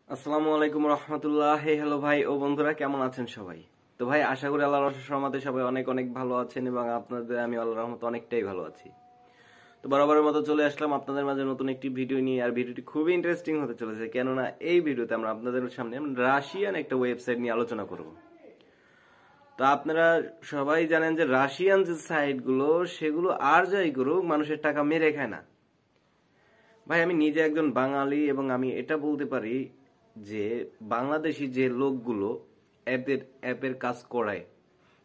আসসালামু আলাইকুম রহমতুল্লাহ। হ্যালো ভাই ও বন্ধুরা, কেমন আছেন সবাই? তো ভাই, আশা করি আল্লাহর অশেষ রহমতে সবাই অনেক অনেক ভালো আছেন এবং আপনাদের আমি আল্লাহর রহমতে অনেকটাই ভালো আছি। তো বরাবরের মতো চলে আসলাম আপনাদের মাঝে নতুন একটি ভিডিও নিয়ে। আর ভিডিওটি খুবই ইন্টারেস্টিং হতে চলেছে, কেননা এই ভিডিওতে আমরা আপনাদের সামনে রাশিয়ান একটা ওয়েবসাইট নিয়ে আলোচনা করব। তো আপনারা সবাই জানেন যে রাশিয়ান যে সাইটগুলো সেগুলো আর যাই করুক মানুষের টাকা মেরে খায় না। ভাই, আমি নিজে একজন বাঙালি এবং আমি এটা বলতে পারি যে বাংলাদেশি যে লোকগুলো অ্যাপের কাজ করায়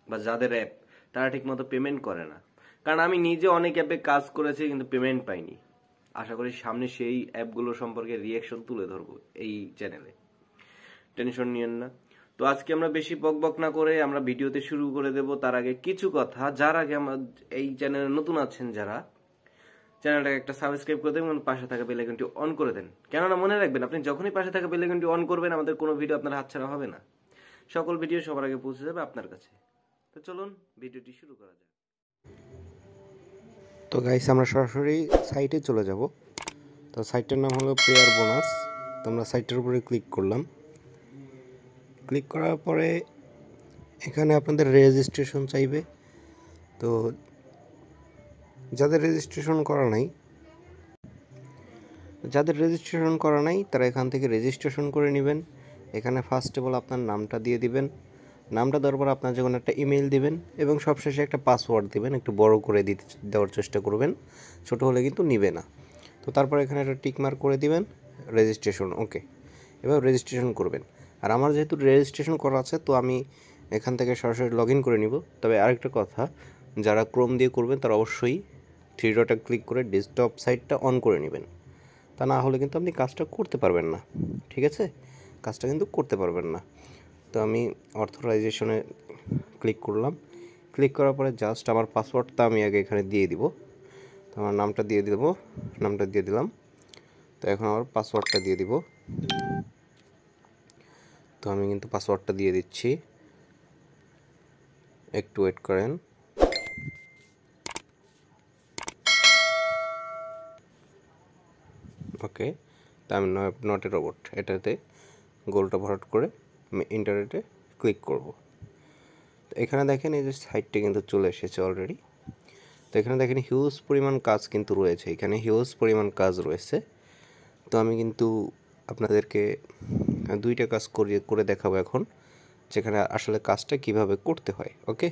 বা যাদের অ্যাপ, তারা ঠিকমতো পেমেন্ট করে না। কারণ আমি নিজে অনেক অ্যাপে কাজ করেছি কিন্তু পেমেন্ট পাইনি। আশা করি সামনে সেই অ্যাপগুলো সম্পর্কে রিয়াকশন তুলে ধরবো এই চ্যানেলে, টেনশন নিয়েন না। তো আজকে আমরা বেশি বকবক না করে আমরা ভিডিওতে শুরু করে দেব। তার আগে কিছু কথা, যার আগে আমরা এই চ্যানেলে নতুন আছেন যারা, চ্যানেলটাকে একটা সাবস্ক্রাইব করে দেবেন, পাশে থাকা বেল আইকনটি অন করে দেন। কেননা মনে রাখবেন, আপনি যখনই পাশে থাকা বেল আইকনটি অন করবেন আমাদের কোনো ভিডিও আপনার হাতছাড়া হবে না। সকল ভিডিও সবার আগে পৌঁছে যাবে আপনার কাছে। তো চলুন ভিডিওটি শুরু করা যাক। তো গাইস, আমরা সরাসরি সাইটে চলে যাব। তো সাইটের নাম হলো প্লেয়ার বোনাস। তো আমরা সাইটের উপরে ক্লিক করলাম। ক্লিক করার পরে এখানে আপনাদের রেজিস্ট্রেশন চাইবে। তো যাদের রেজিস্ট্রেশন করা নাই তারা এখান থেকে রেজিস্ট্রেশন করে নেবেন। এখানে ফার্স্ট অফ অল আপনার নামটা দিয়ে দিবেন। নামটা দেওয়ার পর আপনার যখন একটা ইমেল দিবেন এবং সবশেষে একটা পাসওয়ার্ড দিবেন। একটু বড় করে দেওয়ার চেষ্টা করবেন, ছোট হলে কিন্তু নিবে না। তো তারপর এখানে একটা টিক মার্ক করে দিবেন, রেজিস্ট্রেশন ওকে। এবার রেজিস্ট্রেশন করবেন। আর আমার যেহেতু রেজিস্ট্রেশন করা আছে তো আমি এখান থেকে সরাসরি লগ ইন করে নিব। তবে আরেকটা কথা, যারা ক্রোম দিয়ে করবেন তারা অবশ্যই থ্রি ডটে ক্লিক করে ডেস্কটপ সাইটটা অন করে নেবেন। তা না হলে কিন্তু আপনি কাজটা করতে পারবেন না। ঠিক আছে, কাজটা কিন্তু করতে পারবেন না। তো আমি অথরাইজেশনে ক্লিক করলাম। ক্লিক করার পরে জাস্ট আমার পাসওয়ার্ডটা আমি আগে এখানে দিয়ে দিব। তো আমার নামটা দিয়ে দেবো, নামটা দিয়ে দিলাম। তো এখন আমার পাসওয়ার্ডটা দিয়ে দিব। তো আমি কিন্তু পাসওয়ার্ডটা দিয়ে দিচ্ছি, একটু ওয়েট করেন। ওকে, তো আমি নট এ রোবট এটাতে গোলটা ভরাট করে আমি ইন্টারনেটে ক্লিক করব। তো এখানে দেখেন এই যে সাইটটা কিন্তু চলে এসেছে অলরেডি। তো এখানে দেখেন হিউজ পরিমাণ কাজ কিন্তু রয়েছে, এখানে হিউজ পরিমাণ কাজ রয়েছে। তো আমি কিন্তু আপনাদেরকে দুইটা কাজ করে দেখাবো এখন, যেখানে আসলে কাজটা কিভাবে করতে হয়। ওকে,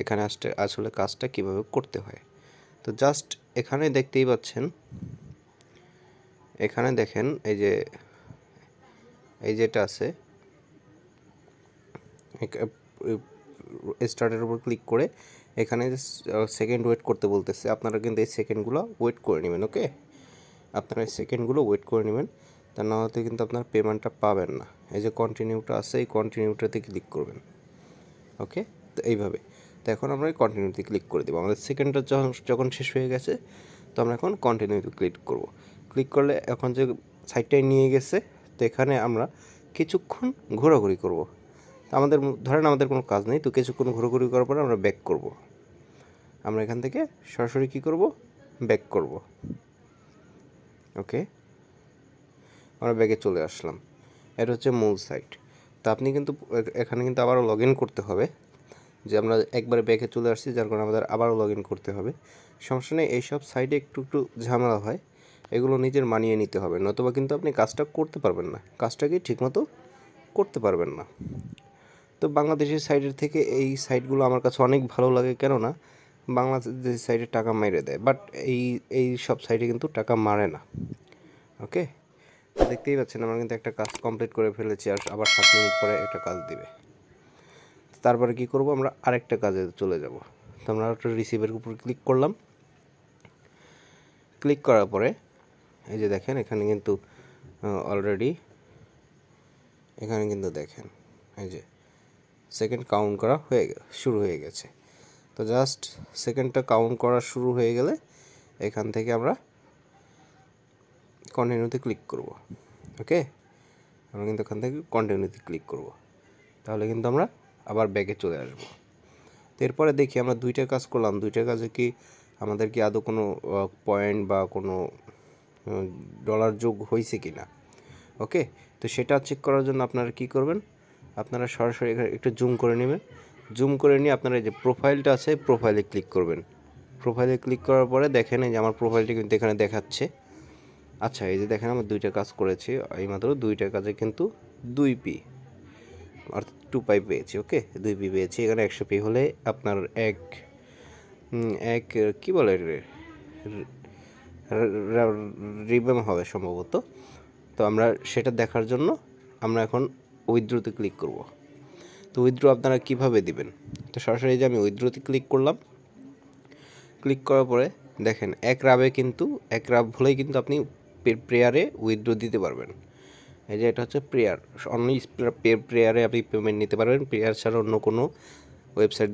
এখানে আসলে কাজটা কিভাবে করতে হয়। তো জাস্ট এখানে দেখতেই পাচ্ছেন, এখানে দেখেন এই যেটা আছে স্টার্টের উপর ক্লিক করে এখানে সেকেন্ড ওয়েট করতে বলতেছে। আপনারা কিন্তু এই সেকেন্ডগুলো ওয়েট করে নেবেন। ওকে, আপনারা এই সেকেন্ডগুলো ওয়েট করে নেবেন, তা না হলে কিন্তু আপনার পেমেন্টটা পাবেন না। এই যে কন্টিনিউটা আছে, এই কন্টিনিউটাতে ক্লিক করবেন। ওকে, তো এইভাবে। তো এখন আমরা এই কন্টিনিউতে ক্লিক করে দেবো। আমাদের সেকেন্ডটা যখন শেষ হয়ে গেছে, তো আমরা এখন কন্টিনিউতে ক্লিক করব। ক্লিক করলে এখন যে সাইটটায় নিয়ে গেছে, তো এখানে আমরা কিছুক্ষণ ঘোরাঘুরি করব। ধরেন আমাদের কোনো কাজ নেই, তো কিছুক্ষণ ঘোরাঘুরি করার পরে আমরা ব্যাক করব। আমরা এখান থেকে সরাসরি কী করব, ব্যাক করব। ওকে, আমরা ব্যাকে চলে আসলাম। এটা হচ্ছে মূল সাইট। তো আপনি কিন্তু এখানে কিন্তু আবারও লগ ইন করতে হবে, যে আমরা একবারে ব্যাকে চলে আসছি যার কারণে আমাদের আবারও লগ ইন করতে হবে। সমস্যা নেই, এইসব সাইটে একটু ঝামেলা হয়, এগুলো নিজের মানিয়ে নিতে হবে, নতুবা কিন্তু আপনি কাজটা করতে পারবেন না, কাজটাকে ঠিকমতো করতে পারবেন না। তো বাংলাদেশের সাইটের থেকে এই সাইটগুলো আমার কাছে অনেক ভালো লাগে, কেননা বাংলাদেশের সাইটে টাকা মেরে দেয়, বাট এই সব সাইটে কিন্তু টাকা মারে না। ওকে, দেখতেই পাচ্ছেন আমরা কিন্তু একটা কাজ কমপ্লিট করে ফেলেছি, আর আবার 7 মিনিট পরে একটা কাজ দিবে। তারপরে কি করব, আমরা আরেকটা কাজে চলে যাব। তো আমরা একটা রিসিভের উপর ক্লিক করলাম। ক্লিক করার পরে এই যে দেখেন এখানে কিন্তু অলরেডি এখানে কিন্তু দেখেন এই যে সেকেন্ড কাউন্ট করা শুরু হয়ে গেছে। তো জাস্ট সেকেন্ডটা কাউন্ট করা শুরু হয়ে গেলে এখান থেকে আমরা কন্টিনিউতে ক্লিক করব। ওকে, আমরা কিন্তু এখান থেকে কন্টিনিউতে ক্লিক করব, তাহলে কিন্তু আমরা আবার ব্যাকে চলে আসব। তো এরপরে দেখি আমরা দুইটা কাজ করলাম, দুইটা কাজে কি আমাদের কি আদৌ কোনো পয়েন্ট বা কোনো ডলার যোগ হয়েছে কি না। ওকে, তো তো সেটা চেক করার জন্য আপনারা কি করবেন, আপনারা সরাসরি একটু জুম করে নেবেন। জুম করে নিয়ে আপনারা যে প্রোফাইলটা আছে প্রোফাইলে ক্লিক করবেন। প্রোফাইলে ক্লিক করার পরে দেখেন এই যে আমার প্রোফাইলটি কিন্তু এখানে দেখাচ্ছে। আচ্ছা, এই যে দেখেন আমি 2টা কাজ করেছি, এইমাত্র 2টা কাজে কিন্তু 2p অর্থাৎ 2π পেয়েছি। ওকে, 2p পেয়েছি। এখানে 100p হলে আপনার এক কি বলে রিবেম হবে সম্ভবত। তো আমরা সেটা দেখার জন্য আমরা এখন উইথড্রোতে ক্লিক করব। তো উইথড্রো আপনারা কিভাবে দিবেন, তো সরাসরি যে আমি উইথড্রোতে ক্লিক করলাম। ক্লিক করার পরে দেখেন এক রাব হলেই কিন্তু আপনি প্রেয়ারে উইথড্রো দিতে পারবেন। এই যে এটা হচ্ছে প্রেয়ার, অনলি প্রেয়ারে আপনি পেমেন্ট নিতে পারবেন। প্রেয়ার ছাড়া অন্য কোনো ওয়েবসাইট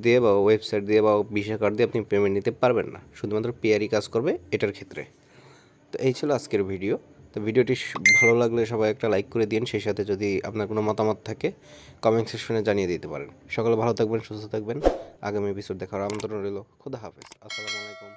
দিয়ে বা ভিসা কার্ড দিয়ে আপনি পেমেন্ট নিতে পারবেন না, শুধুমাত্র পেয়ারই কাজ করবে এটার ক্ষেত্রে। তো এই ছিল আজকের ভিডিও। তো ভিডিওটি ভালো লাগলে সবাই একটা লাইক করে দিন, সেই সাথে যদি আপনার কোনো মতামত থাকে কমেন্ট সেকশনে জানিয়ে দিতে পারেন। সকলে ভালো থাকবেন, সুস্থ থাকবেন। আগামী এপিসোড দেখার আমন্ত্রণ রইল। খোদা হাফেজ, আসসালামু আলাইকুম।